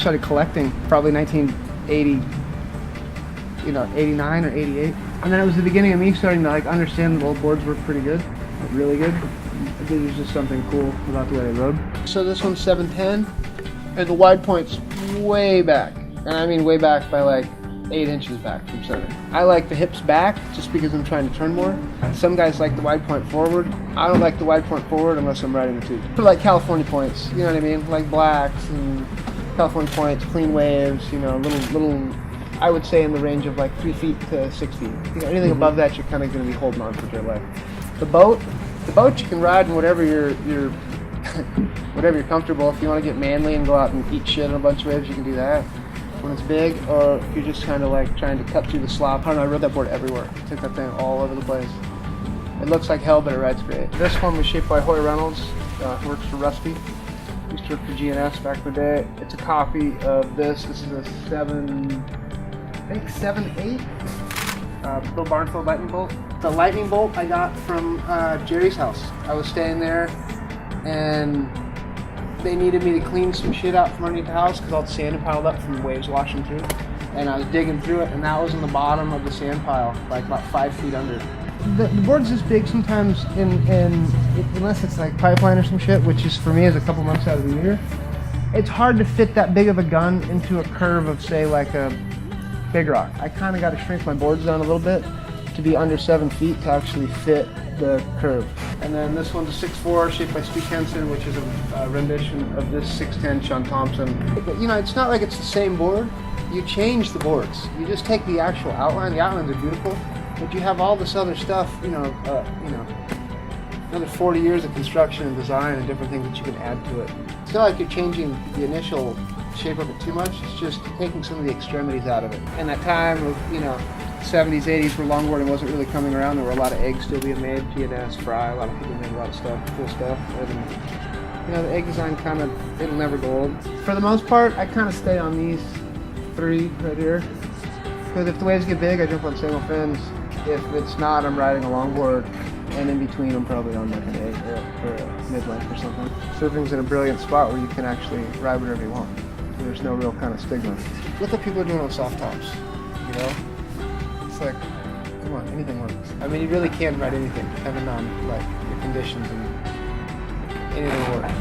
started collecting probably 1980, 89 or 88. And then it was the beginning of me starting to like understand the old boards were pretty good, like really good. I think there's just something cool about the way they rode. So this one's 710, and the wide point's way back. And I mean way back by like 8 inches back from center. I like the hips back just because I'm trying to turn more. Some guys like the wide point forward. I don't like the wide point forward unless I'm riding the tube. For like California points, you know what I mean? Like blacks and California points, clean waves, little, I would say in the range of like 3 feet to 6 feet. Anything above that, you're kind of going to be holding on for dear life. The boat you can ride in whatever you're whatever you're comfortable. If you want to get manly and go out and eat shit on a bunch of waves, you can do that when it's big, or if you're just kind of like trying to cut through the slop. I don't know, I rode that board everywhere. I took that thing all over the place. It looks like hell, but it rides great. This one was shaped by Hoy Reynolds, works for Rusty. Used to work for GNS back in the day. It's a copy of this. This is a 7.8 Bill Barnfield lightning bolt. The lightning bolt I got from Jerry's house. I was staying there, and they needed me to clean some shit out from underneath the house because all the sand had piled up from the waves washing through. And I was digging through it, and that was in the bottom of the sand pile, like about 5 feet under. The board's this big sometimes, unless it's like pipeline or some shit, which is for me is a couple months out of the year. It's hard to fit that big of a gun into a curve of, say, like a big rock. I kind of got to shrink my boards down a little bit to be under 7 feet to actually fit the curve. And then this one's a 6.4 shaped by Steve Henson, which is a rendition of this 610 Sean Thompson. It's not like it's the same board. You change the boards. You just take the actual outline. The outlines are beautiful, but you have all this other stuff, another 40 years of construction and design and different things that you can add to it. It's not like you're changing the initial shape of it too much. It's just taking some of the extremities out of it. And that time of, 70s, 80s, where longboarding wasn't really coming around, there were a lot of eggs still being made, GNS, Fry, a lot of people made a lot of stuff, cool stuff. And, the egg design it'll never go old. For the most part, I kind of stay on these 3 right here. Because if the waves get big, I jump on single fins. If it's not, I'm riding a longboard, and in between, I'm probably on like an 8 or a mid-length or something. Surfing's in a brilliant spot where you can actually ride whatever you want. There's no real kind of stigma. Look what people are doing on soft tops, It's like, come on, anything works. I mean, you really can ride anything, depending on like your conditions, and anything works.